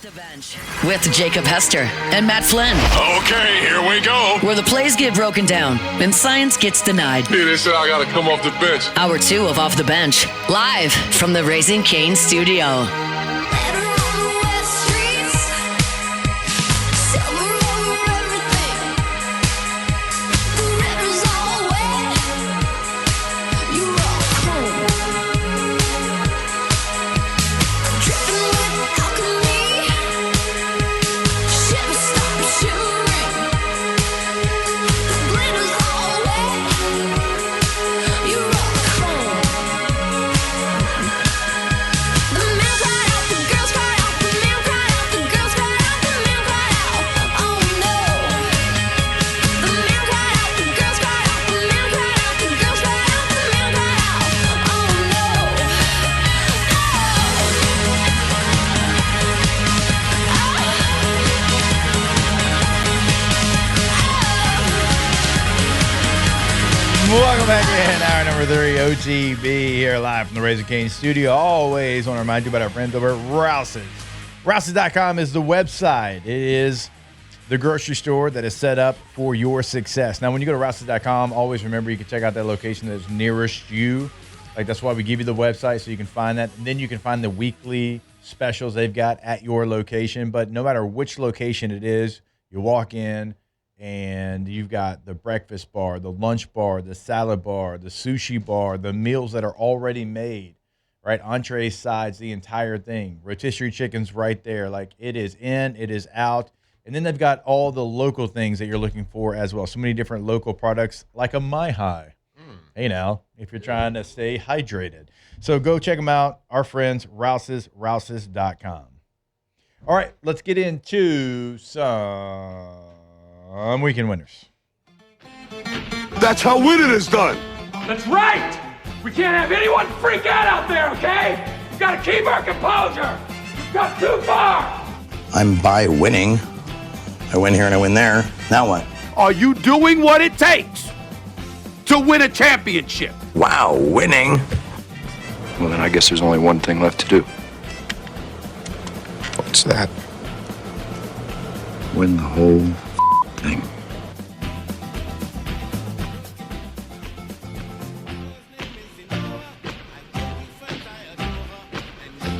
Off the bench with Jacob Hester and Matt Flynn. Okay, here we go. Where the plays get broken down and science gets denied. Hey, they said I gotta come off the bench. Hour 2 of Off the Bench, live from the Raising Cane studio. Welcome back in hour number 3, OTB here live from the Raising Cane studio. Always want to remind you about our friends over at Rouse's. Rouse's.com is the website. It is the grocery store that is set up for your success. Now, when you go to Rouse's.com, always remember you can check out that location that's nearest you. Like, that's why we give you the website so you can find that. And then you can find the weekly specials they've got at your location. But no matter which location it is, you walk in, and you've got the breakfast bar, the lunch bar, the salad bar, the sushi bar, the meals that are already made, right? Entrees, sides, the entire thing. Rotisserie chicken's right there. Like, it is in, it is out. And then they've got all the local things that you're looking for as well. So many different local products like a My High. Hey, now, if you're trying to stay hydrated. So go check them out. Our friends, Rouse's.com. All right, let's get into some weekend winners. That's how winning is done. That's right! We can't have anyone freak out there, okay? We've got to keep our composure. We've got too far. I'm by winning. I win here and I win there. Now what? Are you doing what it takes to win a championship? Wow, winning. Well, then I guess there's only one thing left to do. What's that? Win the whole thing.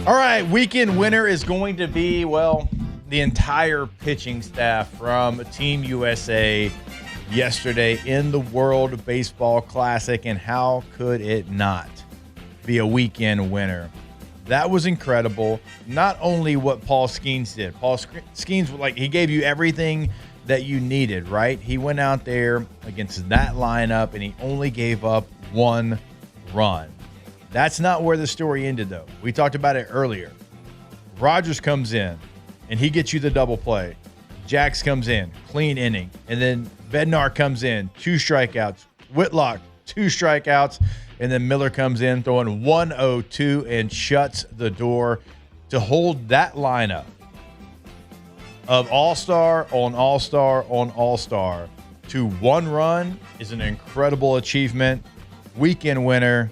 All right, weekend winner is going to be, well, the entire pitching staff from Team USA yesterday in the World Baseball Classic, and how could it not be a weekend winner? That was incredible. Not only what Paul Skeens did. Paul Skeens, like, he gave you everything that you needed, right? He went out there against that lineup, and he only gave up one run. That's not where the story ended, though. We talked about it earlier. Rogers comes in, and he gets you the double play. Jax comes in, clean inning. And then Bednar comes in, 2 strikeouts. Whitlock, 2 strikeouts. And then Miller comes in, throwing 102 and shuts the door to hold that lineup of all-star on all-star on all-star to 1 run is an incredible achievement. Weekend winner,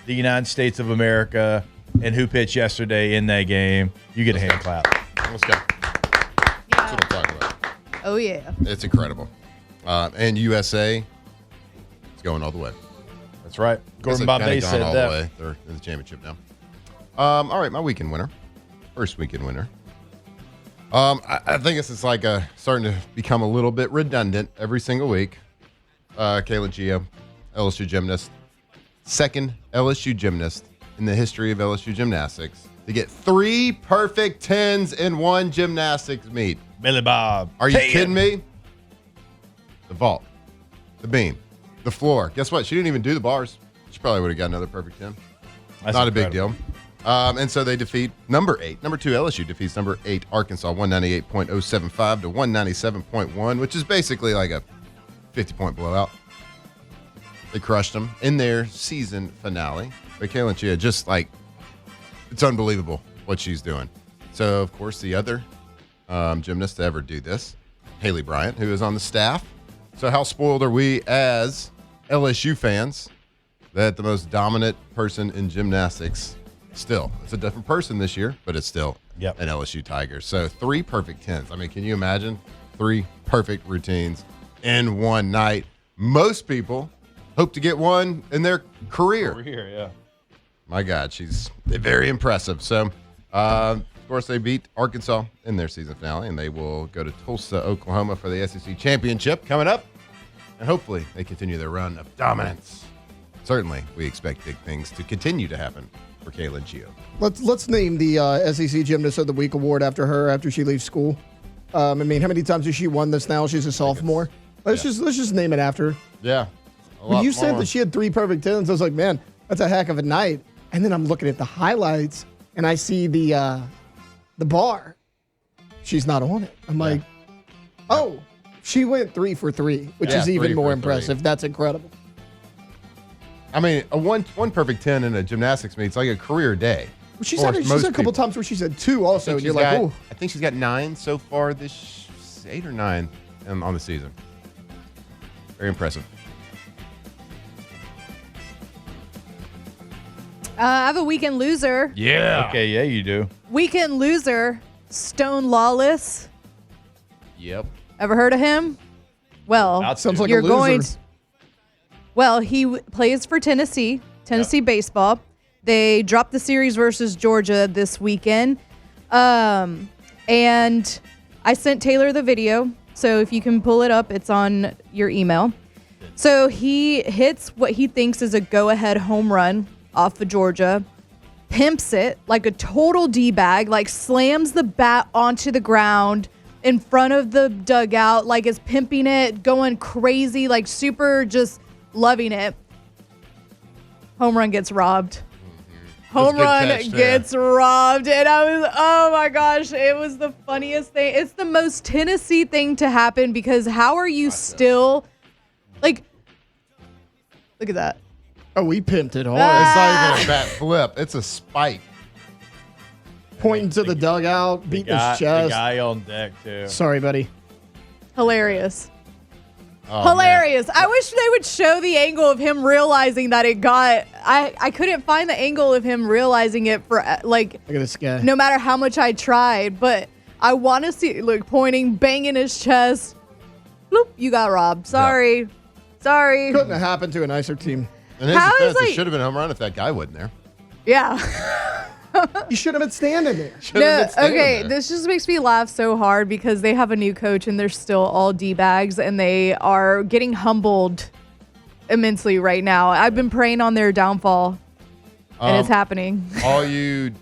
the United States of America, and who pitched yesterday in that game. You get a hand clap. Let's go. That's what I'm talking about. Oh, yeah. It's incredible. And USA is going all the way. That's right. Gordon Bombay said all that. the way. They're in the championship now. All right, my weekend winner. First weekend winner. I think this is like starting to become a little bit redundant every single week. Kayla Gio, LSU gymnast. Second LSU gymnast in the history of LSU gymnastics to get 3 perfect 10s in one gymnastics meet. Billy Bob. Are you kidding me? The vault, the beam, the floor. Guess what? She didn't even do the bars. She probably would have got another perfect 10. That's not a big incredible. deal. And so they defeat number 8. Number 2, LSU defeats number 8, Arkansas, 198.075 to 197.1, which is basically like a 50-point blowout. They crushed them in their season finale. But Kayla Chia, just like, it's unbelievable what she's doing. So, of course, the other gymnast to ever do this, Haley Bryant, who is on the staff. So how spoiled are we as LSU fans that the most dominant person in gymnastics still, it's a different person this year, but it's still Yep. an LSU Tiger. So 3 perfect 10s. I mean, can you imagine 3 perfect routines in one night? Most people hope to get one in their career. Over here, yeah. My God, she's very impressive. So, of course, they beat Arkansas in their season finale, and they will go to Tulsa, Oklahoma for the SEC championship coming up. And hopefully they continue their run of dominance. Certainly, we expect big things to continue to happen for Kaylin Gio. Let's name the SEC Gymnast of the Week award after her after she leaves school. I mean, how many times has she won this now? She's a sophomore. Let's just name it after her. Yeah. When you said that she had 3 perfect 10s, I was like, man, that's a heck of a night. And then I'm looking at the highlights and I see the bar. She's not on it. I'm like, oh, she went 3 for 3, which is even 3 more for impressive. 3. That's incredible. I mean, a one perfect 10 in a gymnastics meet's like a career day. Well, she's had a couple times where she said 2 also, and you're like, oh. I think she's got 9 so far this 8 or 9 on the season. Very impressive. I have a weekend loser. Yeah. Okay, yeah, you do. Weekend loser, Stone Lawless. Yep. Ever heard of him? Well, That sounds like you're a loser. going. Well, he plays for Tennessee baseball. They dropped the series versus Georgia this weekend. And I sent Taylor the video. So if you can pull it up, it's on your email. So he hits what he thinks is a go-ahead home run off of Georgia, pimps it like a total D-bag, like slams the bat onto the ground in front of the dugout, like is pimping it, going crazy, like super just loving it. Home run gets robbed. Home run gets robbed. And I was, oh my gosh, it was the funniest thing. It's the most Tennessee thing to happen because how are you still, like, look at that. Oh, we pimped it hard. It's not even a bat flip. It's a spike. Pointing to the dugout, beating his The chest. guy on deck, too. Sorry, buddy. Hilarious. Oh, Hilarious. man. I wish they would show the angle of him realizing that it got, I couldn't find the angle of him realizing it for, like, Look at this guy. no matter how much I tried, but I want to see, look, pointing, banging his chest. Bloop, you got robbed. Sorry. Sorry. Couldn't have happened to a nicer team. In his How is, defense, like- it should have been a home run if that guy wasn't there. Yeah. You should have been standing there. Should have been standing okay, there. this just makes me laugh so hard because they have a new coach and they're still all D-bags and they are getting humbled immensely right now. I've been praying on their downfall and it's happening. All you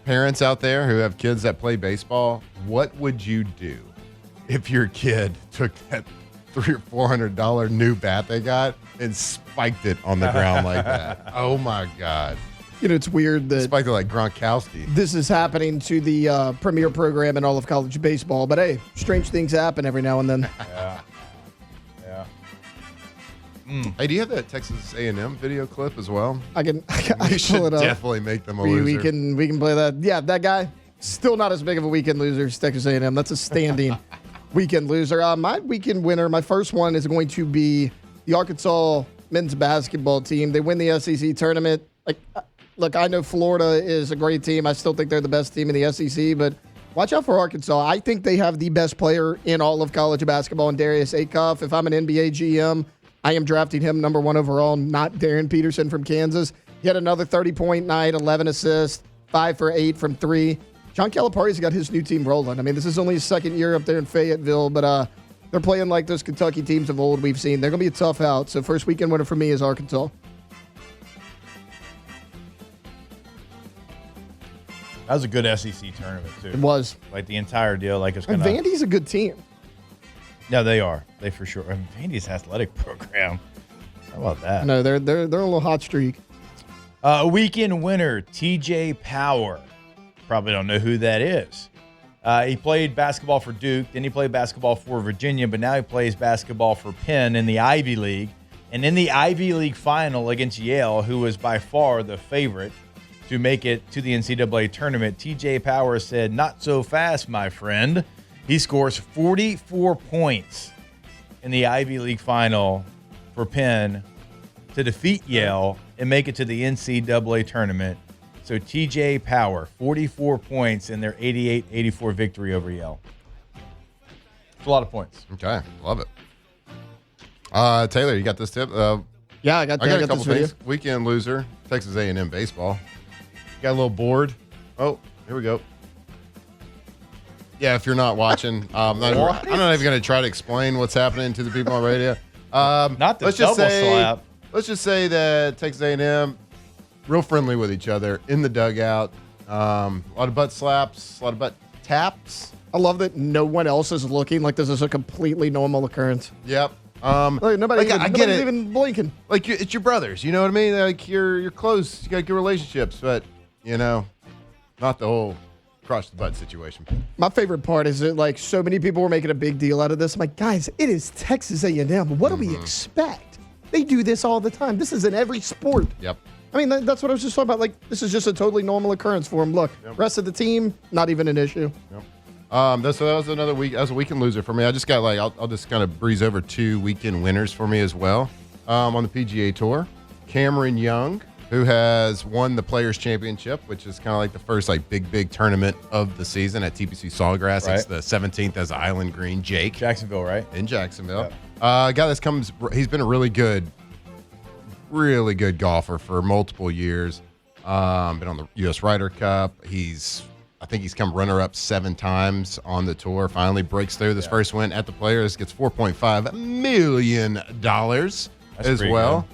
parents out there who have kids that play baseball, what would you do if your kid took that $300 or $400 new bat they got and spiked it on the ground like that? Oh my God. You know, it's weird that Spiked it like Gronkowski. this is happening to the premier program in all of college baseball. But hey, strange things happen every now and then. Yeah. Hey, do you have that Texas A&M video clip as well? I can We pull should it up. definitely make them a We loser. can play that. Yeah, that guy still not as big of a weekend loser as Texas A&M. That's a standing weekend loser. My weekend winner, my first one is going to be the Arkansas men's basketball team. They win the SEC tournament. Look, I know Florida is a great team. I still think they're the best team in the SEC, but watch out for Arkansas. I think they have the best player in all of college basketball in Darius Aikoff. If I'm an NBA GM, I am drafting him number 1 overall, not Darren Peterson from Kansas. He had another 30-point night, 11 assists, 5 for 8 from 3. John Calipari's got his new team rolling. I mean, this is only his second year up there in Fayetteville, but they're playing like those Kentucky teams of old we've seen. They're going to be a tough out. So first weekend winner for me is Arkansas. That was a good SEC tournament, too. It was. Like, the entire deal. Like, it's And going to... Vandy's a good team. Yeah, they are. They for sure. And Vandy's athletic program. How about that? No, they're a little hot streak. Weekend winner, TJ Power. Probably don't know who that is. He played basketball for Duke, then he played basketball for Virginia, but now he plays basketball for Penn in the Ivy League. And in the Ivy League final against Yale, who was by far the favorite to make it to the NCAA tournament, TJ Power said, "Not so fast, my friend." He scores 44 points in the Ivy League final for Penn to defeat Yale and make it to the NCAA tournament. So TJ Power, 44 points in their 88-84 victory over Yale. It's a lot of points. Okay, love it. Taylor, you got this tip? Yeah, I got a couple this video. things. Weekend loser, Texas A&M baseball. Got a little bored. Oh, here we go. Yeah, if you're not watching, I'm not even going to try to explain what's happening to the people on radio. Not the double slap. Let's just say that Texas A&M, real friendly with each other in the dugout. A lot of butt slaps, a lot of butt taps. I love that no one else is looking like this is a completely normal occurrence. Yep. Like nobody's even blinking. Like it's your brothers, you know what I mean? Like you're close, you got good relationships, but not the whole cross the butt situation. My favorite part is that like so many people were making a big deal out of this. I'm like, guys, it is Texas A&M. What do we expect? They do this all the time. This is in every sport. Yep. I mean, that's what I was just talking about. Like, this is just a totally normal occurrence for them. Look, rest of the team, not even an issue. Yep. That was another week. That was a weekend loser for me. I just got I'll just kind of breeze over 2 weekend winners for me as well. On the PGA Tour, Cameron Young, who has won the Players Championship, which is kind of like the first big tournament of the season at TPC Sawgrass. Right. It's the 17th as Island Green. Jake, Jacksonville, right? in Jacksonville. Yep. Guy that's he's been a really good golfer for multiple years. Been on the U.S. Ryder Cup. I think he's come runner-up 7 times on the tour. Finally breaks through this first win at the Players. Gets $4.5 million as well.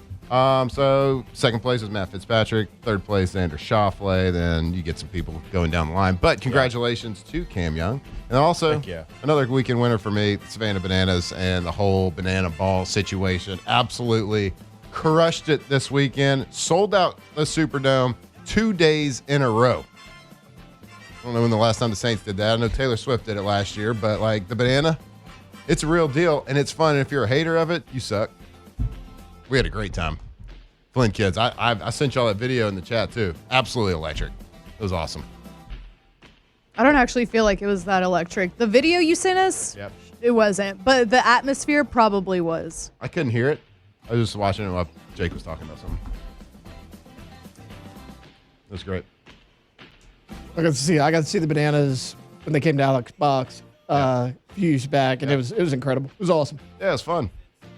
So second place was Matt Fitzpatrick. Third place, Xander Schauffele. Then you get some people going down the line. But congratulations to Cam Young. And also another weekend winner for me, Savannah Bananas and the whole banana ball situation. Absolutely crushed it this weekend. Sold out the Superdome 2 days in a row. I don't know when the last time the Saints did that. I know Taylor Swift did it last year, but the banana, it's a real deal and it's fun. And if you're a hater of it, you suck. We had a great time. Flint kids, I sent y'all that video in the chat too. Absolutely electric. It was awesome. I don't actually feel like it was that electric. The video you sent us, it wasn't, but the atmosphere probably was. I couldn't hear it. I was just watching it while Jake was talking about something. It was great. I got to see the Bananas when they came to Alex Box a few years back, and it was incredible. It was awesome. Yeah, it was fun.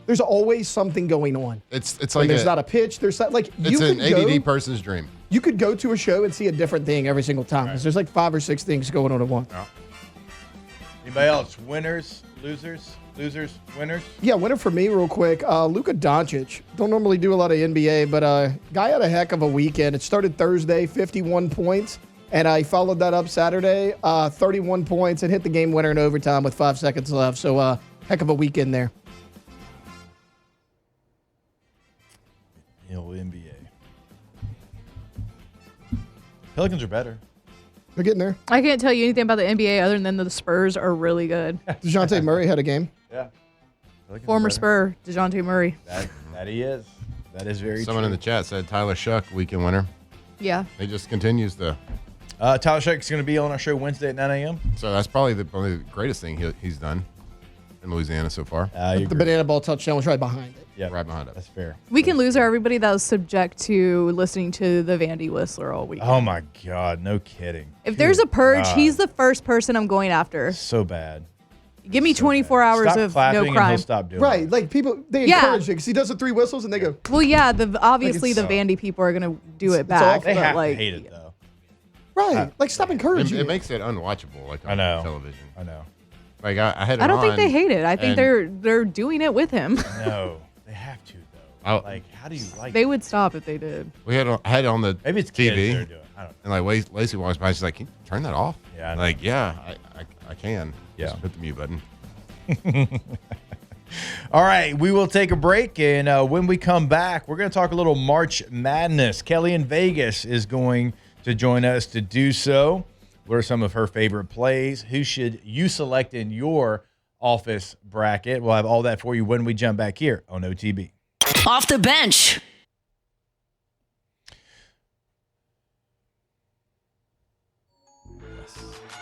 There's always something going on. It's when like there's not a pitch. There's like it's an ADD person's dream. You could go to a show and see a different thing every single time. Right. There's like 5 or 6 things going on at once. Yeah. Anybody else? Winners, losers, winners? Yeah, winner for me real quick. Luka Doncic. Don't normally do a lot of NBA, but guy had a heck of a weekend. It started Thursday, 51 points. And I followed that up Saturday, 31 points, and hit the game winner in overtime with 5 seconds left. So heck of a weekend there. NBA. Pelicans are better. They're getting there. I can't tell you anything about the NBA other than the Spurs are really good. DeJounte Murray had a game. Yeah. Former Spur, DeJounte Murray. That he is. That is very Someone true. in the chat said Tyler Shuck, weekend winner. Yeah. He just continues to. Tyler Shuck is going to be on our show Wednesday at 9 a.m. So that's probably the greatest thing he's done in Louisiana so far. The banana ball touchdown was right behind it. Yeah, right behind it. That's fair. Weekend loser, everybody that was subject to listening to the Vandy Whistler all week. Oh my God, no kidding. If there's a purge, he's the first person I'm going after. So bad. Give me 24 hours Stop of clapping no and crime. he'll stop doing Right, it. like people, they encourage it because he does the 3 whistles and they go. Well, yeah, obviously the it's- Vandy people are going to do it it's back. awful. They have like, to hate it though. Right, like stop encouraging It makes it unwatchable, like I on know. television. I know. Like I had it I don't think on, they hate it. I think and- they're doing it with him. No, they have to though. Oh. Like, how do you like? They would stop if they did. I had it on the Maybe it's TV, kids that are doing it. I don't know. and like Lacey walks by, she's like, "Can you turn that off?" Yeah, I know. like yeah, I can. Yeah. Just hit the mute button. All right, we will take a break, and when we come back, we're going to talk a little March Madness. Kelly in Vegas is going to join us to do so. What are some of her favorite plays? Who should you select in your office bracket? We'll have all that for you when we jump back here on OTB. Off the bench.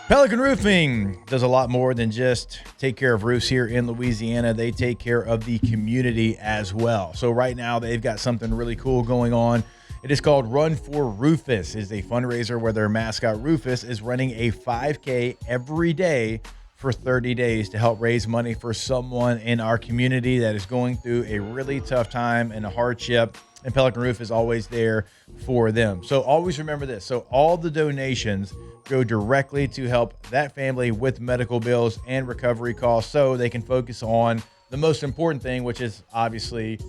Pelican Roofing does a lot more than just take care of roofs here in Louisiana. They take care of the community as well. So right now they've got something really cool going on It is called Run for Rufus. It is a fundraiser where their mascot Rufus is running a 5K every day for 30 days to help raise money for someone in our community that is going through a really tough time and a hardship. And Pelican Roof is always there for them. So always remember this. So all the donations go directly to help that family with medical bills and recovery costs so they can focus on the most important thing, which is obviously,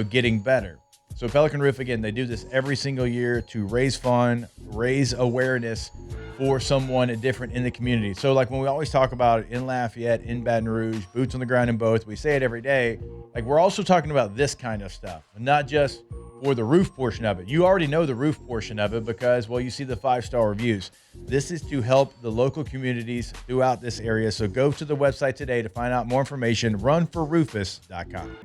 getting better. So Pelican Roof, again, they do this every single year to raise fund, raise awareness for someone different in the community. So like when we always talk about it in Lafayette, in Baton Rouge, boots on the ground in both, we say it every day. Like we're also talking about this kind of stuff, not just for the roof portion of it. You already know the roof portion of it because, well, you see the 5-star reviews. This is to help the local communities throughout this area. So go to the website today to find out more information, runforrufus.com.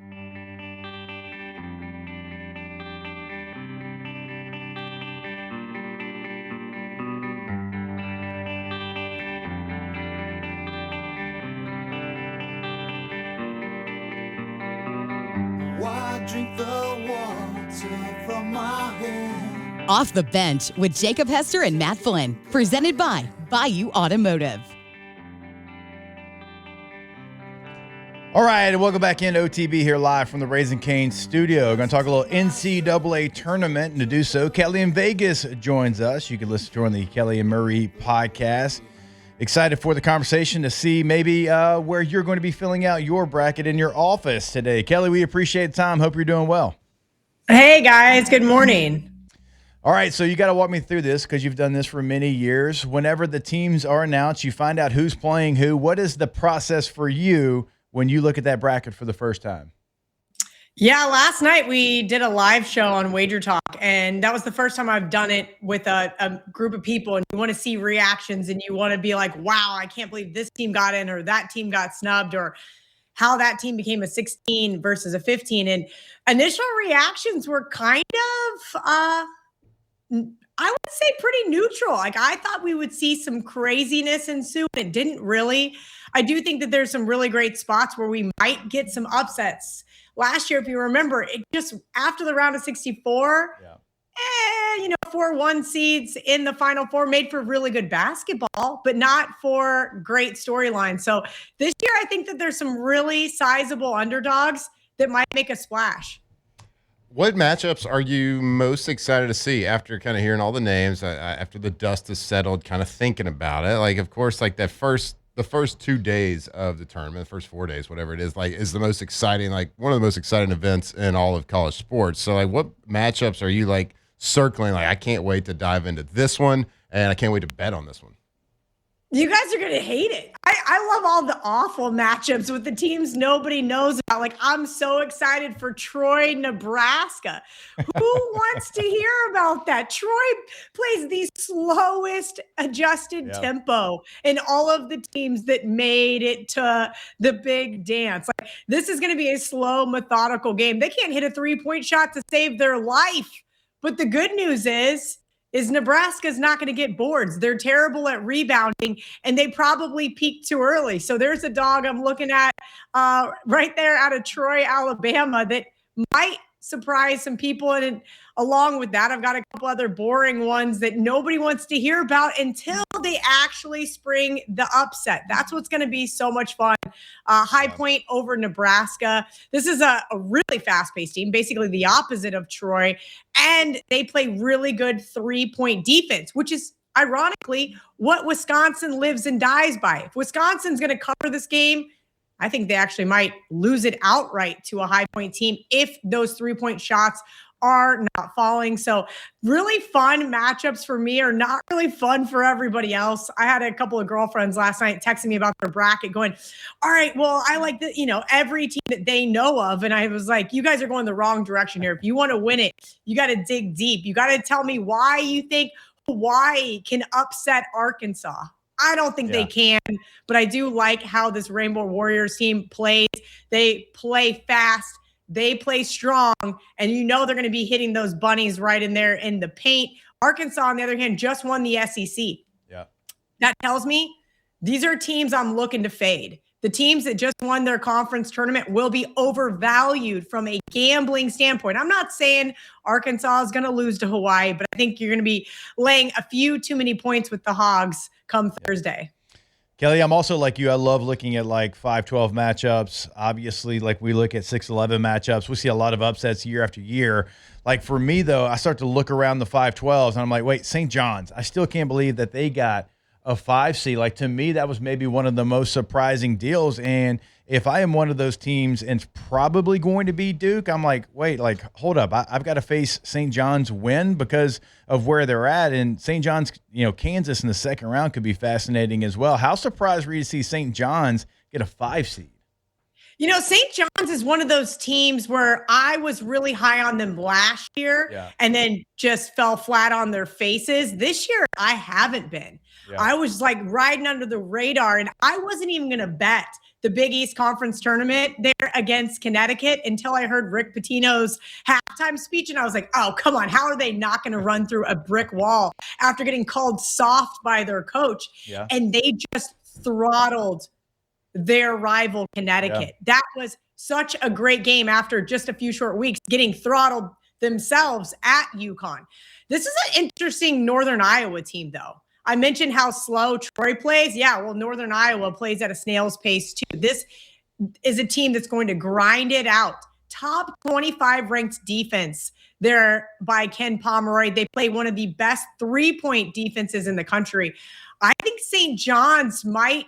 Drink the water from my hand. Off the Bench with Jacob Hester and Matt Flynn. Presented by Bayou Automotive. All right, welcome back in OTB here live from the Raising Cane studio. We're going to talk a little NCAA tournament, and to do so, Kelly in Vegas joins us. You can listen to her on the Kelly and Murray podcast. Excited for the conversation to see maybe where you're going to be filling out your bracket in your office today. Kelly, we appreciate the time. Hope you're doing well. Hey, guys. Good morning. All right, so you got to walk me through this because you've done this for many years. Whenever the teams are announced, you find out who's playing who. What is the process for you when you look at that bracket for the first time? Yeah, last night we did a live show on Wager Talk, and that was the first time I've done it with a group of people, and you want to see reactions, and you want to be like, wow, I can't believe this team got in or that team got snubbed or how that team became a 16 versus a 15. And initial reactions were kind of, I would say pretty neutral. Like I thought we would see some craziness ensue. It didn't really. I do think that there's some really great spots where we might get some upsets. Last year, if you remember, it just after the round of 64, 4-1 seeds in the Final Four made for really good basketball, but not for great storylines. So this year, I think that there's some really sizable underdogs that might make a splash. What matchups are you most excited to see after kind of hearing all the names, after the dust has settled, kind of thinking about it? Like, of course, like the first 2 days of the tournament, the first 4 days, whatever it is, like is the most exciting, like one of the most exciting events in all of college sports. So like what matchups are you like circling? Like, I can't wait to dive into this one and I can't wait to bet on this one. You guys are going to hate it. I love all the awful matchups with the teams nobody knows about. Like, I'm so excited for Troy, Nebraska. Who wants to hear about that? Troy plays the slowest adjusted tempo in all of the teams that made it to the big dance. Like, this is going to be a slow, methodical game. They can't hit a three-point shot to save their life. But the good news is Nebraska's not going to get boards. They're terrible at rebounding, and they probably peaked too early. So there's a dog I'm looking at right there out of Troy, Alabama, that might surprise some people. And along with that, I've got a couple other boring ones that nobody wants to hear about until they actually spring the upset. That's what's going to be so much fun. High Point over Nebraska. This is a really fast-paced team, basically the opposite of Troy. And they play really good three-point defense, which is ironically what Wisconsin lives and dies by. If Wisconsin's going to cover this game, I think they actually might lose it outright to a High Point team if those three-point shots are not falling. So really fun matchups for me are not really fun for everybody else. I had a couple of girlfriends last night texting me about their bracket going, all right, well, I like every team that they know of. And I was like, you guys are going the wrong direction here. If you want to win it, you got to dig deep. You got to tell me why you think Hawaii can upset Arkansas. I don't think they can, but I do like how this Rainbow Warriors team plays. They play fast. They play strong, and they're going to be hitting those bunnies right in there in the paint. Arkansas, on the other hand, just won the SEC. Yeah. That tells me These are teams I'm looking to fade. The teams that just won their conference tournament will be overvalued from a gambling standpoint. I'm not saying Arkansas is going to lose to Hawaii, but I think you're going to be laying a few too many points with the Hogs come Thursday. Kelly, I'm also like you. I love looking at like 5-12 matchups. Obviously, like we look at 6-11 matchups. We see a lot of upsets year after year. Like for me, though, I start to look around the 5-12s, and I'm like, wait, St. John's. I still can't believe that they got a 5 seed. Like to me, that was maybe one of the most surprising deals. And if I am one of those teams and it's probably going to be Duke, I'm like, wait, like hold up. I've got to face St. John's win because of where they're at. And St. John's, Kansas in the second round could be fascinating as well. How surprised were you to see St. John's get a 5 seed? St. John's is one of those teams where I was really high on them last year and then just fell flat on their faces. This year, I haven't been. Yeah. I was like riding under the radar, and I wasn't even going to bet the Big East Conference tournament there against Connecticut until I heard Rick Pitino's halftime speech. And I was like, oh, come on. How are they not going to run through a brick wall after getting called soft by their coach? Yeah. And they just throttled their rival Connecticut. Yeah. That was such a great game after just a few short weeks getting throttled themselves at UConn. This is an interesting Northern Iowa team, though. I mentioned how slow Troy plays. Yeah, well, Northern Iowa plays at a snail's pace, too. This is a team that's going to grind it out. Top 25 ranked defense there by Ken Pomeroy. They play one of the best three-point defenses in the country. I think St. John's might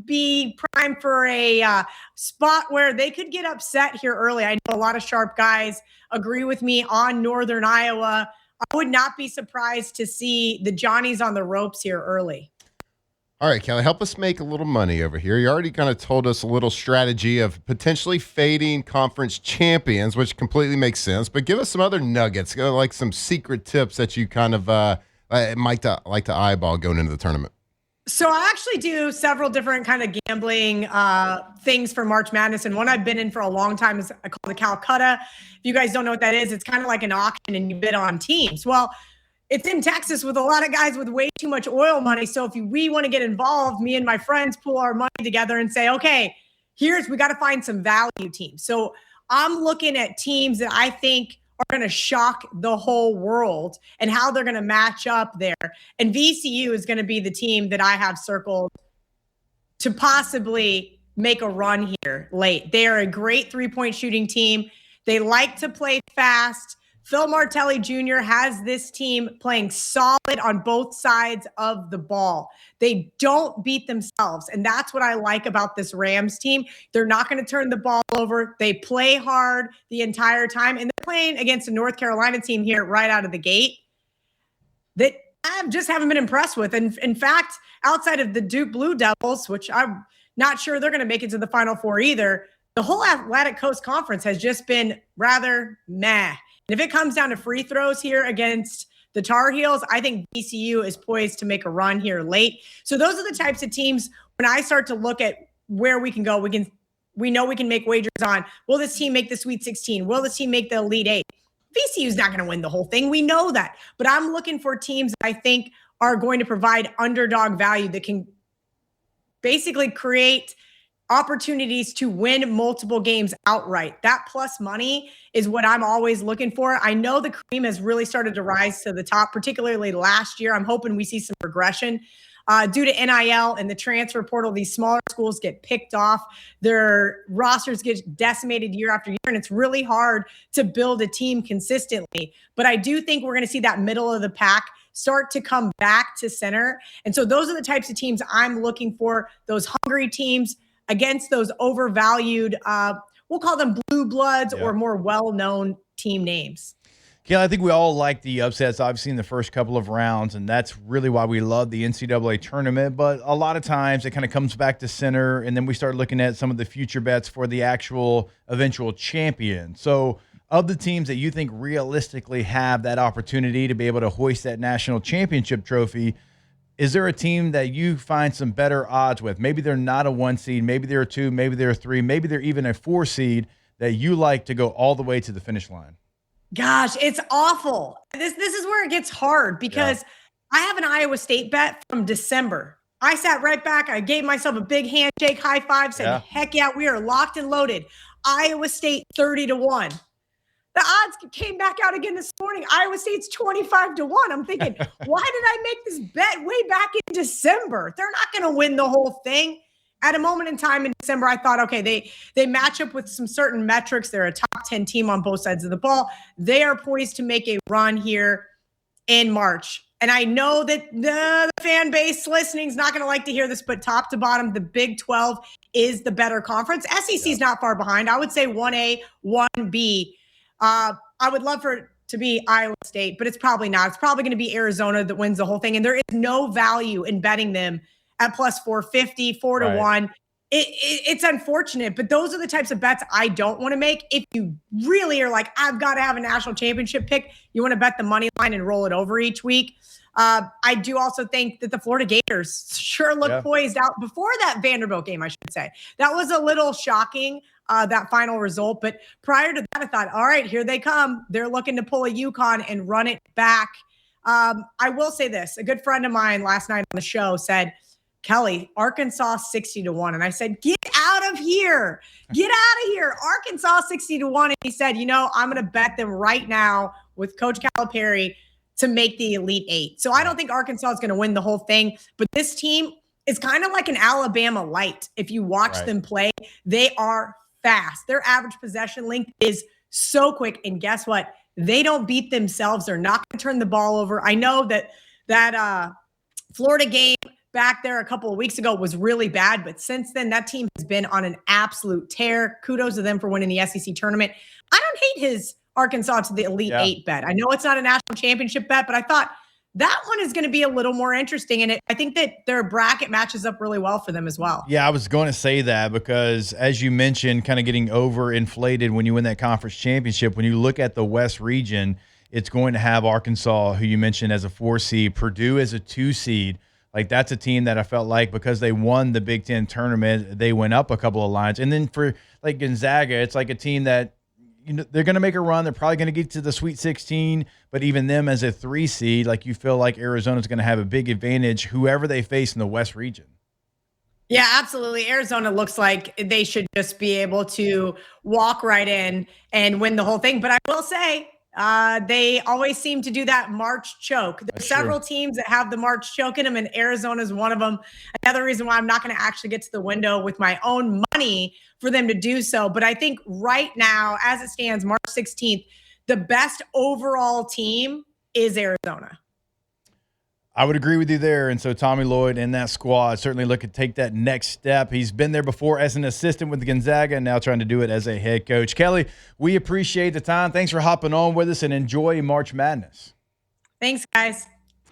be primed for a spot where they could get upset here early. I know a lot of sharp guys agree with me on Northern Iowa. I would not be surprised to see the Johnnies on the ropes here early. All right, Kelly, help us make a little money over here. You already kind of told us a little strategy of potentially fading conference champions, which completely makes sense. But give us some other nuggets, like some secret tips that you kind of might like to eyeball going into the tournament. So I actually do several different kind of gambling things for March Madness. And one I've been in for a long time is I call the Calcutta. If you guys don't know what that is, it's kind of like an auction and you bid on teams. Well, it's in Texas with a lot of guys with way too much oil money. So if we want to get involved, me and my friends pull our money together and say, okay, we got to find some value teams. So I'm looking at teams that I think are going to shock the whole world and how they're going to match up there. And VCU is going to be the team that I have circled to possibly make a run here late. They are a great three-point shooting team. They like to play fast. Phil Martelli Jr. has this team playing solid on both sides of the ball. They don't beat themselves, and that's what I like about this Rams team. They're not going to turn the ball over. They play hard the entire time, and they're playing against a North Carolina team here right out of the gate that I just haven't been impressed with. And in fact, outside of the Duke Blue Devils, which I'm not sure they're going to make it to the Final Four either, the whole Atlantic Coast Conference has just been rather meh. And if it comes down to free throws here against the Tar Heels, I think VCU is poised to make a run here late. So those are the types of teams when I start to look at where we can go, we know we can make wagers on, will this team make the Sweet 16? Will this team make the Elite 8? VCU is not going to win the whole thing. We know that. But I'm looking for teams that I think are going to provide underdog value that can basically create opportunities to win multiple games outright. That plus money is what I'm always looking for. I know the cream has really started to rise to the top, particularly last year. I'm hoping we see some progression. Due to NIL and the transfer portal, these smaller schools get picked off. Their rosters get decimated year after year, and it's really hard to build a team consistently. But I do think we're going to see that middle of the pack start to come back to center. And so those are the types of teams I'm looking for, those hungry teams against those overvalued, we'll call them blue bloods or more well-known team names. Yeah, I think we all like the upsets, obviously, in the first couple of rounds, and that's really why we love the NCAA tournament. But a lot of times it kind of comes back to center, and then we start looking at some of the future bets for the actual eventual champion. So of the teams that you think realistically have that opportunity to be able to hoist that national championship trophy, is there a team that you find some better odds with? Maybe they're not a 1 seed, maybe they're a 2, maybe they're a 3, maybe they're even a 4 seed that you like to go all the way to the finish line. Gosh, it's awful. This is where it gets hard because I have an Iowa State bet from December. I sat right back. I gave myself a big handshake, high five, said, heck yeah, we are locked and loaded. Iowa State 30-1. The odds came back out again this morning. Iowa State's 25-1. I'm thinking, why did I make this bet way back in December? They're not going to win the whole thing. At a moment in time in December, I thought, okay, they match up with some certain metrics. They're a top 10 team on both sides of the ball. They are poised to make a run here in March. And I know that the fan base listening is not going to like to hear this, but top to bottom, the Big 12 is the better conference. SEC is not far behind. I would say 1A, 1B. I would love for it to be Iowa State, but it's probably not. It's probably going to be Arizona that wins the whole thing. And there is no value in betting them at plus 450, 4-1. It's unfortunate, but those are the types of bets I don't want to make. If you really are like, I've got to have a national championship pick, you want to bet the money line and roll it over each week. I do also think that the Florida Gators sure look poised out before that Vanderbilt game, I should say. That was a little shocking, that final result. But prior to that, I thought, all right, here they come. They're looking to pull a UConn and run it back. I will say this. A good friend of mine last night on the show said, Kelly, Arkansas 60-1. And I said, get out of here. Get out of here. Arkansas 60-1. And he said, I'm going to bet them right now with Coach Calipari to make the Elite Eight. So I don't think Arkansas is going to win the whole thing. But this team is kind of like an Alabama light. If you watch them play, they are fast. Their average possession length is so quick. And guess what? They don't beat themselves. They're not going to turn the ball over. I know that Florida game back there a couple of weeks ago was really bad, but since then that team has been on an absolute tear. Kudos to them for winning the SEC tournament. I don't hate his Arkansas to the Elite Eight bet. I know it's not a national championship bet, but I thought that one is going to be a little more interesting. And I think that their bracket matches up really well for them as well. Yeah, I was going to say that because, as you mentioned, kind of getting overinflated when you win that conference championship. When you look at the West region, it's going to have Arkansas, who you mentioned, as a 4 seed, Purdue as a 2 seed. Like, that's a team that I felt like because they won the Big Ten tournament, they went up a couple of lines. And then for, like, Gonzaga, it's like a team that, they're going to make a run. They're probably going to get to the Sweet 16, but even them as a 3 seed, like, you feel like Arizona's going to have a big advantage whoever they face in the West region. Yeah, absolutely. Arizona looks like they should just be able to walk right in and win the whole thing. But I will say, they always seem to do that March choke. There's several teams that have the March choke in them, and Arizona's one of them. Another reason why I'm not going to actually get to the window with my own money for them to do so. But I think right now, as it stands, March 16th, the best overall team is Arizona. I would agree with you there. And so Tommy Lloyd and that squad certainly look to take that next step. He's been there before as an assistant with the Gonzaga and now trying to do it as a head coach. Kelly, we appreciate the time. Thanks for hopping on with us and enjoy March Madness. Thanks, guys.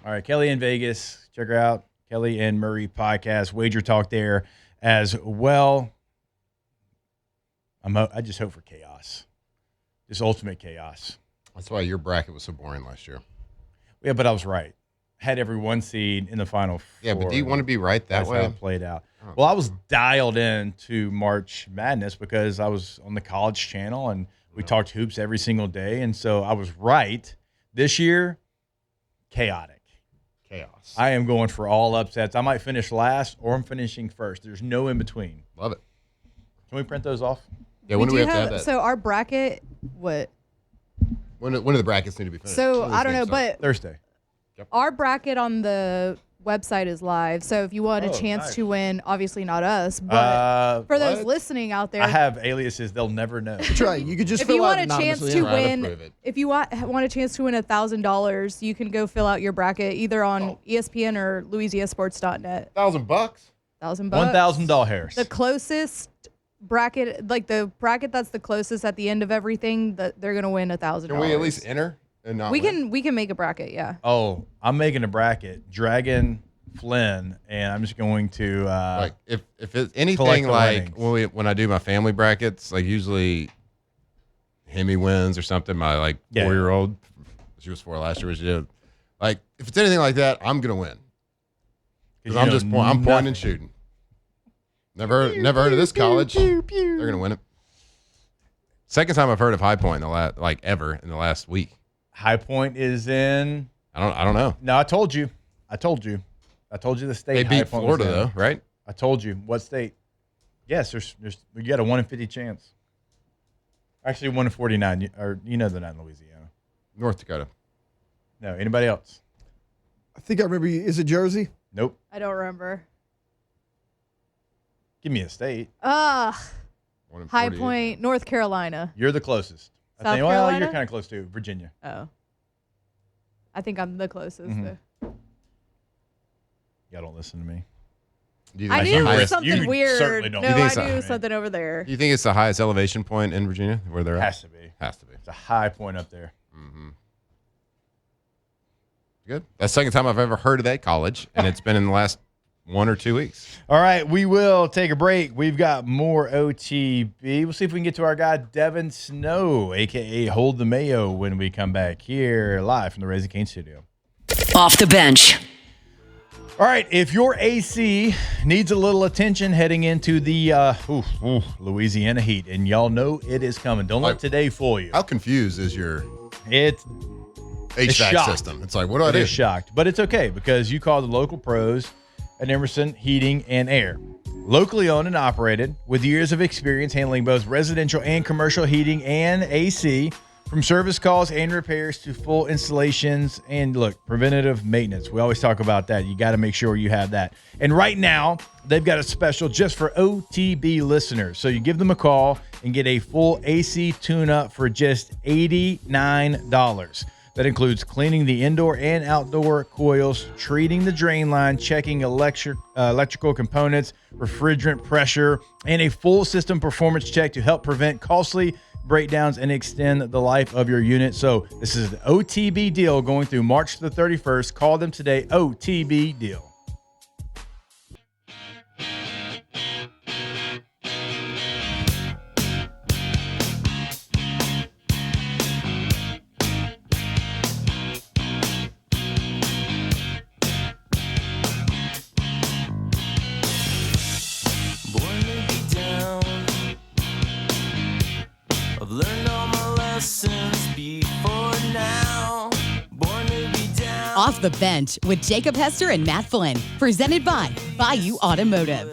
All right, Kelly in Vegas. Check her out. Kelly and Murray podcast. Wager Talk there as well. I just hope for chaos. Just ultimate chaos. That's why your bracket was so boring last year. Yeah, but I was right. Had every 1 seed in the final 4. Yeah, but do you want to be right that way? That's how it played out. Oh. Well, I was dialed in to March Madness because I was on the college channel and we talked hoops every single day. And so I was right. This year, chaotic. Chaos. I am going for all upsets. I might finish last or I'm finishing first. There's no in between. Love it. Can we print those off? Yeah, when do we have to have that? So our bracket, what? When do the brackets need to be finished? So I don't know, but Thursday. Our bracket on the website is live. So if you want a chance to win, obviously not us, but for those listening out there, I have aliases they'll never know. That's right. You could just if you want a chance to win, if you want a chance to win $1,000, you can go fill out your bracket either on ESPN or LouisianaSports.net. $1,000. $1,000. $1,000. The closest bracket, like the bracket that's the closest at the end of everything, that they're gonna win $1,000. Can we at least enter? We can make a bracket, yeah. Oh, I'm making a bracket, Dragon Flynn, and I'm just going to like if it's anything like when I do my family brackets, like usually Hemi wins or something. My 4-year-old, she was 4 last year. She did. Like if it's anything like that, I'm gonna win because I'm pointing and shooting. Never heard of this college. They're gonna win it. Second time I've heard of High Point in the last week. High Point is in. I don't know. No, I told you. I told you the state. They High beat Point was Florida, in. though, right? I told you. What state? Yes, there's you got a 1 in 50 chance. Actually, 1 in 49. Or you know they're not in Louisiana. North Dakota. No. Anybody else? I think I remember. Is it Jersey? Nope. I don't remember. Give me a state. 1 in High 48. Point, North Carolina. You're the closest. South Well, Carolina? you're kind of close to Virginia. Oh. I think I'm the closest. Mhm. though. Y'all don't listen to me. Do you I think knew it's the it was highest- something you weird. certainly don't. No, You think I it's the- knew something over there. Do you think it's the highest elevation point in Virginia where they're at? Has to be. Has to be. It's a high point up there. Mm-hmm. Good. That's the second time I've ever heard of that college, and it's been in the last 1 or 2 weeks. All right, we will take a break. We've got more OTB. We'll see if we can get to our guy, Devin Snow, a.k.a. Hold the Mayo, when we come back here live from the Raising Cane studio. Off the bench. All right, if your AC needs a little attention heading into the Louisiana heat, and y'all know it is coming, don't let today fool you. How confused is your It's HVAC shocked. system? It's like, what do I It do? is shocked, but it's okay because you call the local pros at Emerson Heating and Air. Locally owned and operated with years of experience handling both residential and commercial heating and AC, from service calls and repairs to full installations and preventative maintenance. We always talk about that. You got to make sure you have that. And right now, they've got a special just for OTB listeners. So you give them a call and get a full AC tune-up for just $89. That includes cleaning the indoor and outdoor coils, treating the drain line, checking electrical components, refrigerant pressure, and a full system performance check to help prevent costly breakdowns and extend the life of your unit. So this is an OTB deal going through March the 31st. Call them today, OTB deal. Born to be down. I've learned all my lessons before now. Born to be down. Off the bench with Jacob Hester and Matt Flynn. Presented by Bayou Automotive.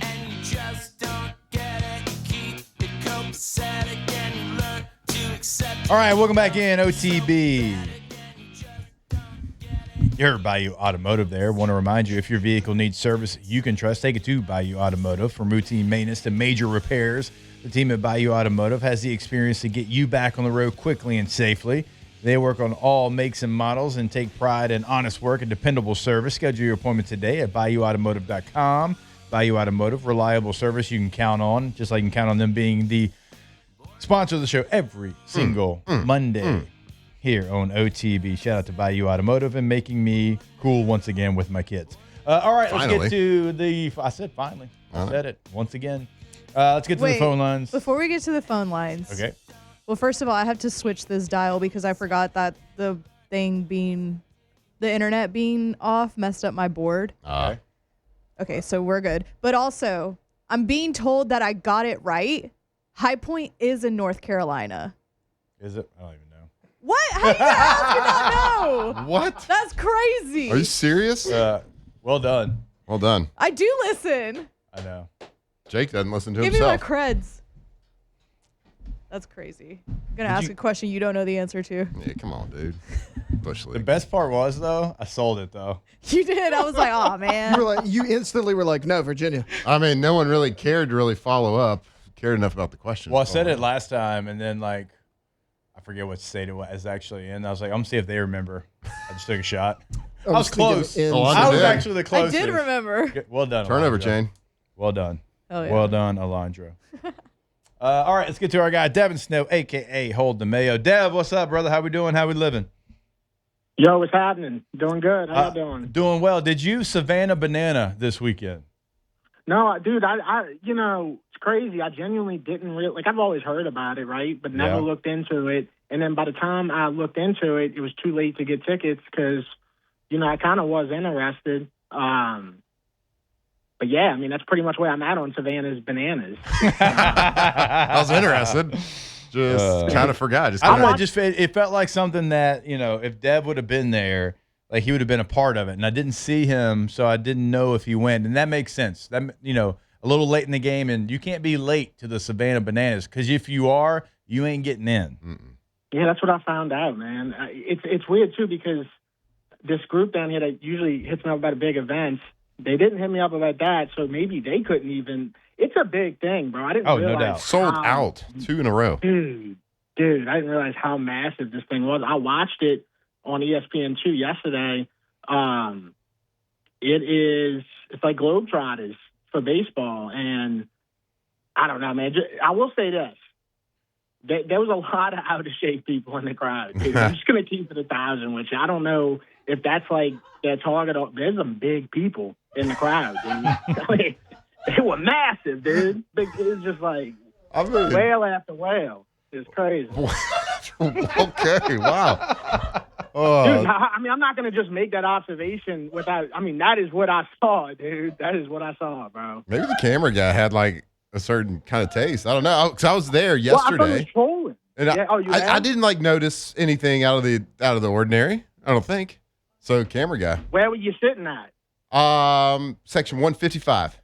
And you just don't get it. Keep it copacetic and you learn to accept. All right, welcome back in, OTB. You heard Bayou Automotive there. Want to remind you, if your vehicle needs service you can trust, take it to Bayou Automotive. From routine maintenance to major repairs, the team at Bayou Automotive has the experience to get you back on the road quickly and safely. They work on all makes and models and take pride in honest work and dependable service. Schedule your appointment today at BayouAutomotive.com. Bayou Automotive, reliable service you can count on, just like you can count on them being the sponsor of the show every single Monday here on OTB. Shout out to Bayou Automotive and making me cool once again with my kids. All right, let's Finally. get to the. I said finally. I said it once again. Let's get to the Wait, phone lines. Before we get to the phone lines. Okay. Well, first of all, I have to switch this dial because I forgot that the internet being off messed up my board. Okay, so we're good. But also, I'm being told that I got it right. High Point is in North Carolina. Is it? I don't even know. What? How do you not know? What? That's crazy. Are you serious? Well done. Well done. I do listen. I know. Jake doesn't listen to Give me my himself. creds. That's crazy. I'm going to ask a question you don't know the answer to. Yeah, come on, dude. Bush The League. best part was, though, I sold it, though. You did. I was like, oh, man. You instantly were like, no, Virginia. I mean, no one really cared to really follow up, cared enough about the question. Well, I said it last time, and then, I forget what state it was actually in. I was like, I'm going to see if they remember. I just took a shot. I was close. thinking I was did. actually the I closest. did remember. Good. Well done, Turnover Alondra. chain. Well done. Oh, yeah. Well done, Alondra. All right, let's get to our guy, Devin Snow, a.k.a. Hold the Mayo. Dev, what's up, brother? How we doing? How we living? Yo, what's happening? Doing good. How you doing? Doing well. Did you Savannah Banana this weekend? No, dude, I it's crazy. I genuinely didn't really, I've always heard about it, right? But never looked into it. And then by the time I looked into it, it was too late to get tickets because, I kind of was interested. But yeah, I mean, that's pretty much where I'm at on Savannah's Bananas. I was interested. Just kind of forgot. I don't know. It felt like something that, if Dev would have been there, like he would have been a part of it. And I didn't see him, so I didn't know if he went. And that makes sense. That, a little late in the game, and you can't be late to the Savannah Bananas because if you are, you ain't getting in. Yeah, that's what I found out, man. It's weird too because this group down here that usually hits me up about big events, they didn't hit me up about that, so maybe they couldn't even. It's a big thing, bro. I didn't realize. No doubt. Sold out 2 in a row. Dude, I didn't realize how massive this thing was. I watched it on ESPN2 yesterday. It's like Globetrotters for baseball, and I don't know, man. I will say this. There was a lot of out-of-shape people in the crowd. Dude. I'm just going to keep it 1,000 with you. I don't know if that's like their target. There's some big people in the crowd, dude. They were massive, dude. It was just like whale after whale. It's crazy. Okay, wow. Dude, I mean, I'm not going to just make that observation without. I mean, that is what I saw, dude. That is what I saw, bro. Maybe the camera guy had like a certain kind of taste. I don't know, because I was there yesterday. Well, I thought he was trolling. And yeah. I didn't like notice anything out of the ordinary. I don't think so. Camera guy. Where were you sitting at? Section 155.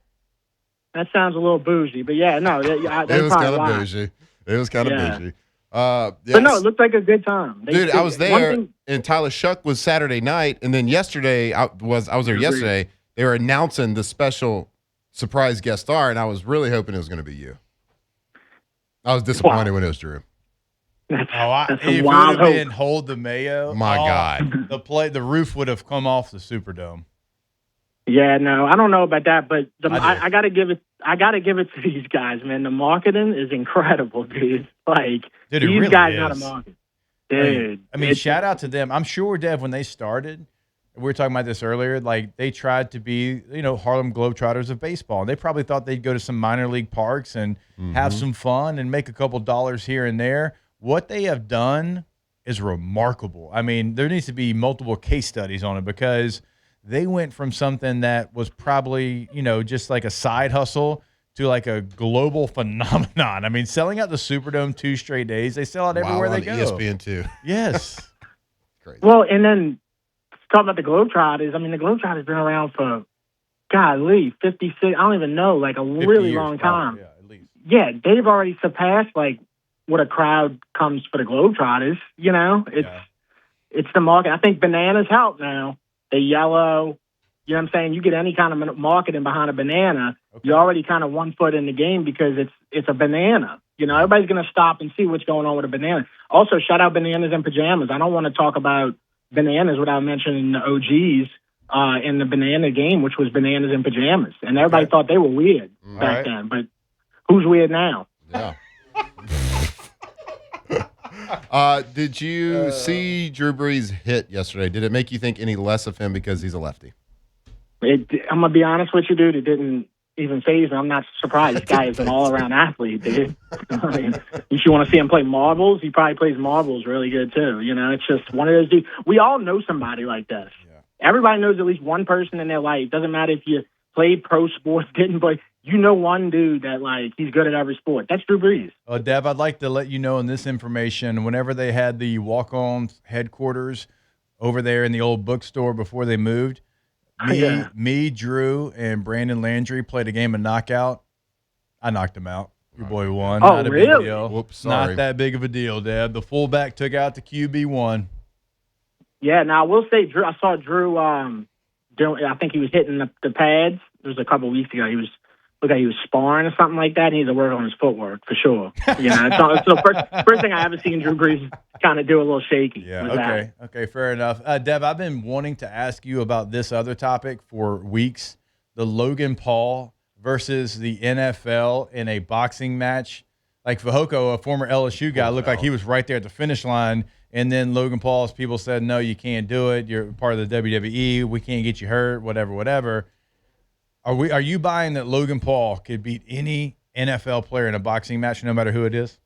That sounds a little bougie, but yeah, no, it was kind of bougie. It was kind of bougie. Yes. But no, it looked like a good time. Dude, I was there, and Tyler Shuck was Saturday night, and then yesterday I was there yesterday. They were announcing the special surprise guest star, and I was really hoping it was going to be you. I was disappointed when it was Drew. If it would have been Hold the Mayo, my God, the roof would have come off the Superdome. Yeah, no, I don't know about that, but I got to give it. I got to give it to these guys, man. The marketing is incredible, dude. Like dude, these really guys is. got a market, dude. I mean, shout out to them. I'm sure, Dev, when they started, we were talking about this earlier. Like they tried to be, Harlem Globetrotters of baseball, and they probably thought they'd go to some minor league parks and have some fun and make a couple dollars here and there. What they have done is remarkable. I mean, there needs to be multiple case studies on it because they went from something that was probably, just like a side hustle to like a global phenomenon. I mean, selling out the Superdome 2 straight days, they sell out everywhere they go. ESPN too. Yes. Crazy. Well, and then talking about the Globetrotters, I mean, the Globetrotters been around for, golly, 56, I don't even know, like a really long time. Yeah, at least. Yeah, they've already surpassed like what a crowd comes for the Globetrotters. It's the market. I think bananas help now. The yellow, you know what I'm saying? You get any kind of marketing behind a banana, you're already kind of 1 foot in the game because it's a banana. Everybody's going to stop and see what's going on with a banana. Also, shout out Bananas in Pajamas. I don't want to talk about bananas without mentioning the OGs in the banana game, which was Bananas in Pajamas. And everybody thought they were weird back then. But who's weird now? Yeah. Did you see Drew Brees hit yesterday? Did it make you think any less of him because he's a lefty? I'm going to be honest with you, dude. It didn't even faze me. I'm not surprised. This guy is an all-around athlete, dude. I mean, if you want to see him play marbles, he probably plays marbles really good, too. It's just one of those dudes. We all know somebody like this. Yeah. Everybody knows at least one person in their life. Doesn't matter if you played pro sports, didn't play. One dude that, like, he's good at every sport. That's Drew Brees. Dev, I'd like to let you know in this information, whenever they had the walk-on headquarters over there in the old bookstore before they moved, me, Drew, and Brandon Landry played a game of knockout. I knocked him out. Your boy won. Oh, Not a really? big deal. Whoops, sorry. Not that big of a deal, Dev. The fullback took out the QB one. Yeah, now I will say, Drew. I saw Drew. I think he was hitting the pads. It was a couple of weeks ago. He was sparring or something like that. And he needs to work on his footwork for sure. It's the first thing I ever seen Drew Brees kind of do a little shaky. Yeah. Okay. Fair enough. Dev, I've been wanting to ask you about this other topic for weeks: the Logan Paul versus the NFL in a boxing match. Like Fehoko, a former LSU guy, looked like he was right there at the finish line. And then Logan Paul's people said, "No, you can't do it. You're part of the WWE. We can't get you hurt. Whatever." Are you buying that Logan Paul could beat any NFL player in a boxing match, no matter who it is?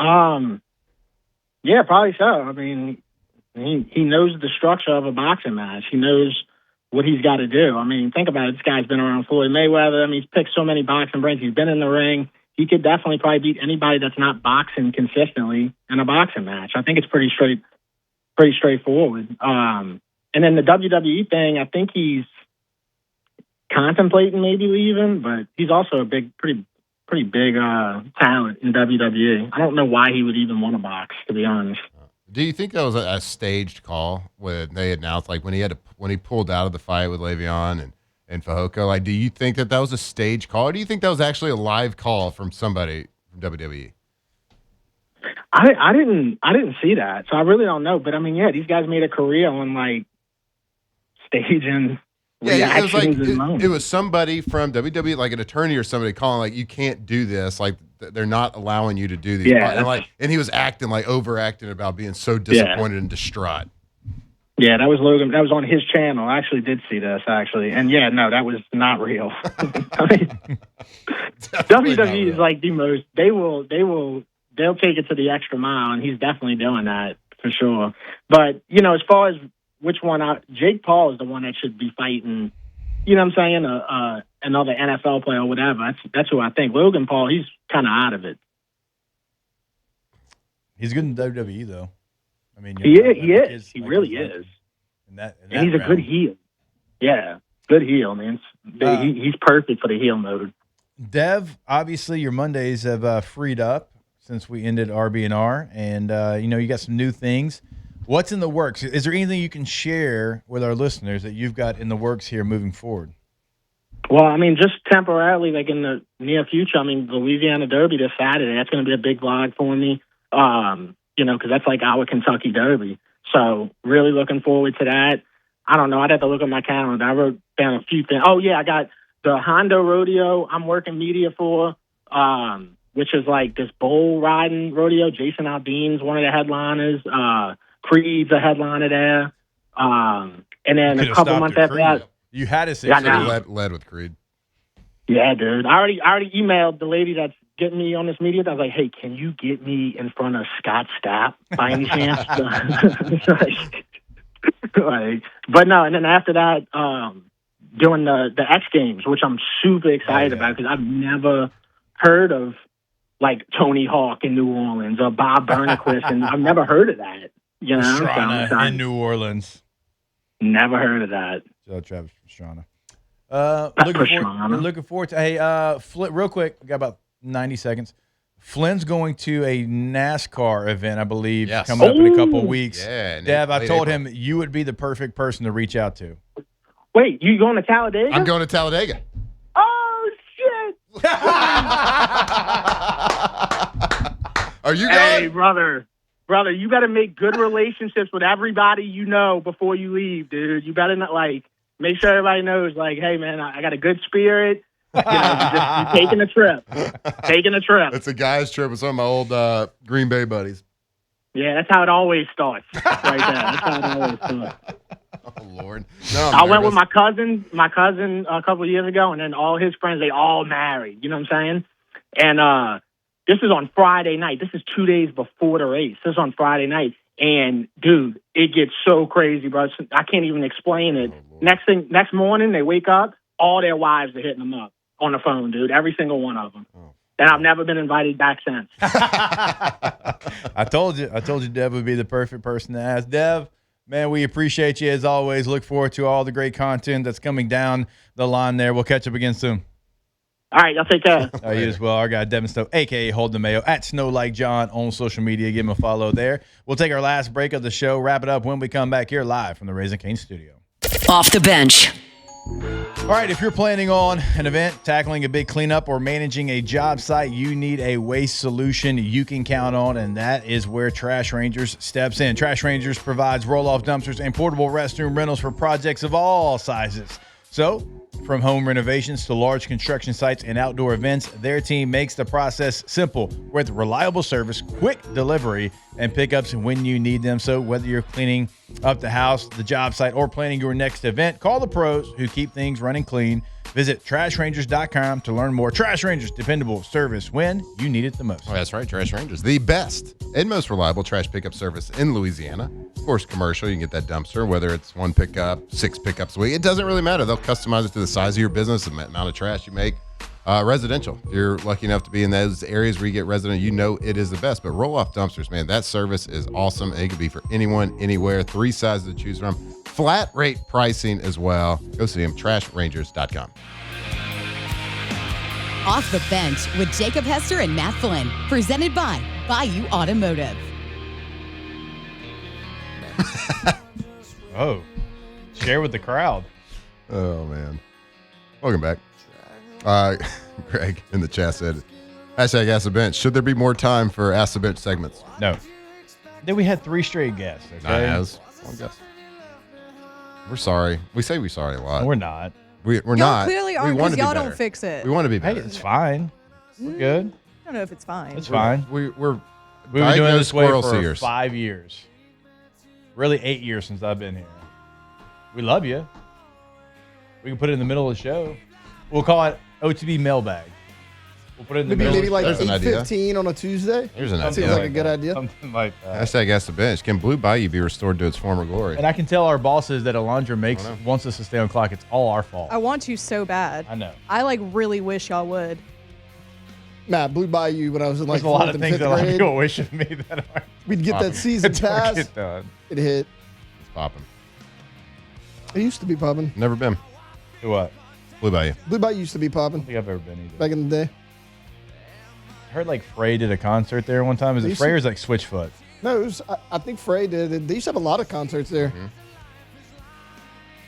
Yeah, probably so. I mean, he knows the structure of a boxing match. He knows what he's got to do. I mean, think about it. This guy's been around Floyd Mayweather. I mean, he's picked so many boxing brains. He's been in the ring. He could definitely probably beat anybody that's not boxing consistently in a boxing match. I think it's pretty pretty straightforward. And then the WWE thing, I think he's contemplating maybe leaving, but he's also a pretty big talent in WWE. I don't know why he would even want to box, to be honest. Do you think that was a staged call when they announced, like when he pulled out of the fight with Le'Veon and Fehoko? Like, do you think that was a staged call, or do you think that was actually a live call from somebody from WWE? I didn't see that, so I really don't know. But I mean, yeah, these guys made a career on like staging. Yeah, it was like it was somebody from WWE, like an attorney or somebody, calling like, you can't do this. Like they're not allowing you to do these. Yeah, and he was overacting about being so disappointed and distraught. Yeah, that was Logan. That was on his channel. I actually did see this and yeah, no, that was not real. I mean, WWE is like the most. They'll take it to the extra mile, and he's definitely doing that for sure. But as far as which one, Jake Paul is the one that should be fighting. You know what I'm saying? Another NFL player or whatever. That's who I think. Logan Paul, he's kind of out of it. He's good in WWE though. I mean, he is. He really is. And he's a good heel. Yeah, good heel, man. He's perfect for the heel mode. Dev, obviously your Mondays have freed up since we ended RB&R, and you got some new things. What's in the works? Is there anything you can share with our listeners that you've got in the works here moving forward? Well, I mean, just temporarily, like in the near future, I mean, the Louisiana Derby this Saturday, that's going to be a big vlog for me, because that's like our Kentucky Derby. So really looking forward to that. I don't know. I'd have to look at my calendar. I wrote down a few things. Oh, yeah, I got the Hondo Rodeo I'm working media for, which is like this bull riding rodeo. Jason Aldean's one of the headliners. Creed's a headliner there. And then a couple months after that. You had to say led with Creed. Yeah, dude. I already emailed the lady that's getting me on this media. I was like, hey, can you get me in front of Scott Stapp by any chance? But no, and then after that, doing the X Games, which I'm super excited about because I've never heard of like Tony Hawk in New Orleans or Bob Burnquist, and I've never heard of that. Pastrana in New Orleans. Never heard of that. So Travis Pastrana. Looking forward to. Hey, Flynn, real quick, we got about 90 seconds. Flynn's going to a NASCAR event, I believe, coming up in a couple of weeks. Yeah, Dev, I told him you would be the perfect person to reach out to. Wait, you going to Talladega? I'm going to Talladega. Oh, shit. Are you going? Hey, brother, you got to make good relationships with everybody you know before you leave, dude. You better not, make sure everybody knows, hey, man, I got a good spirit. You're taking a trip. It's a guy's trip with some of my old Green Bay buddies. Yeah, that's how it always starts. Right there. That's how it always starts. Oh, Lord. No, I went with my cousin a couple of years ago, and then all his friends, they all married. You know what I'm saying? And this is on Friday night. This is 2 days before the race. This is on Friday night. And, dude, it gets so crazy, bro. I can't even explain it. Oh, Next morning, they wake up, all their wives are hitting them up on the phone, dude. Every single one of them. Oh. And I've never been invited back since. I told you Dev would be the perfect person to ask. Dev, man, we appreciate you as always. Look forward to all the great content that's coming down the line there. We'll catch up again soon. All right, y'all take care. You as well. Our guy, Devin Snow, a.k.a. Hold the Mayo, at Snow Like John on social media. Give him a follow there. We'll take our last break of the show, wrap it up when we come back here live from the Raising Cane studio. Off the bench. All right, if you're planning on an event, tackling a big cleanup, or managing a job site, you need a waste solution you can count on, and that is where Trash Rangers steps in. Trash Rangers provides roll-off dumpsters and portable restroom rentals for projects of all sizes. So, from home renovations to large construction sites and outdoor events, their team makes the process simple with reliable service, quick delivery, and pickups when you need them. So whether you're cleaning up the house, the job site, or planning your next event, call the pros who keep things running clean. Visit TrashRangers.com to learn more. Trash Rangers, dependable service when you need it the most. Oh, that's right, Trash Rangers, the best and most reliable trash pickup service in Louisiana. Of course, commercial, you can get that dumpster, whether it's one pickup, 6 pickups a week. It doesn't really matter. They'll customize it to the size of your business, the amount of trash you make. Residential. If you're lucky enough to be in those areas where you get resident, you know it is the best. But roll-off dumpsters, man, that service is awesome. It could be for anyone, anywhere. 3 sizes to choose from. Flat rate pricing as well. Go see them, trashrangers.com. Off the Bench with Jacob Hester and Matt Flynn. Presented by Bayou Automotive. Oh, share with the crowd. Oh, man. Welcome back. Greg in the chat said, hashtag Ask the Bench. Should there be more time for Ask the Bench segments? No. Then we had 3 straight guests. Okay? One guest. We're sorry. We say we're sorry a lot. We're not. We're Y'all not. clearly We aren't want because to be y'all better. don't fix it. We want to be Hey, better. it's fine. We're good. I don't know if it's fine. It's fine. We're We've been doing this way squirrel for seers. 5 years. Really 8 years since I've been here. We love you. We can put it in the middle of the show. We'll call it OTB mailbag. We'll put it in the middle. Maybe like There's an idea. 8:15 on a Tuesday. Here's an Seems idea. like a good idea. Something like that. Hashtag Ask the Bench. Can Blue Bayou be restored to its former glory? And I can tell our bosses that Alondra wants us to stay on clock. It's all our fault. I want to so bad. I know. I like really wish y'all would. Matt, Blue Bayou when I was in like There's a lot 4th of and things 5th that a lot of grade. people wish of me that are We'd get that season don't pass. get done. It hit. It's popping. It used to be popping. Never been. Do what? Blue Bayou. Blue Bayou used to be I popping don't think I've ever been either. back in the day. I heard like Frey did a concert there one time. Is They it used Frey to- or is it like Switchfoot? No, it was, I think Frey did it. They used to have a lot of concerts there.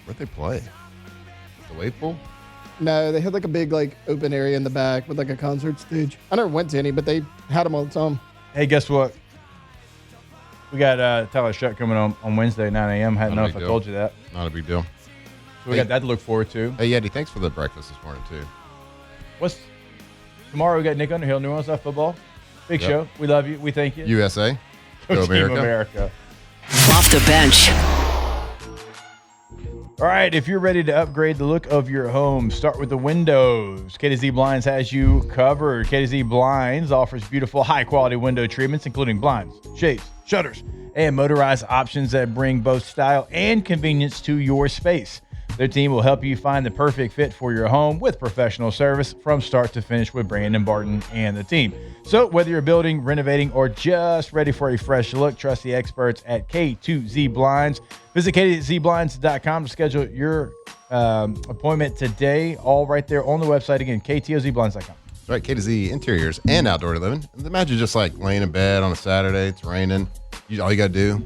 Where'd they play? The wave pool? No, they had like a big like open area in the back with like a concert stage. I never went to any, but they had them all the time. Hey, guess what? We got Tyler Shutt coming on Wednesday at 9 a.m. Hadn't Not a know big if I deal. told you that. Not a big deal. So we got that to look forward to. Hey, Yeti, thanks for the breakfast this morning, too. What's tomorrow? We got Nick Underhill, New Orleans South Football. Big Yep. show. We love you. We thank you. USA. Go Go Team America. America. Off the bench. All right, if you're ready to upgrade the look of your home, start with the windows. KTZ Blinds has you covered. KTZ Blinds offers beautiful, high-quality window treatments, including blinds, shades, shutters, and motorized options that bring both style and convenience to your space. Their team will help you find the perfect fit for your home with professional service from start to finish with Brandon Barton and the team. So whether you're building, renovating, or just ready for a fresh look, trust the experts at K2Z Blinds. Visit KTZBlinds.com to schedule your appointment today. All right there on the website. Again, KTOZBlinds.com. That's right, K to Z interiors and outdoor living. Imagine just like laying in bed on a Saturday, it's raining. All you got to do,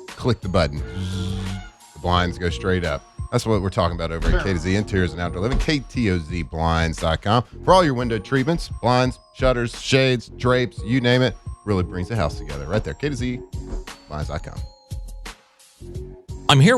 click the button. The blinds go straight up. That's what we're talking about over at K to Z Interiors and Outdoor Living, KTOZBlinds.com. For all your window treatments, blinds, shutters, shades, drapes, you name it, really brings the house together. Right there, KTOZBlinds.com. I'm here with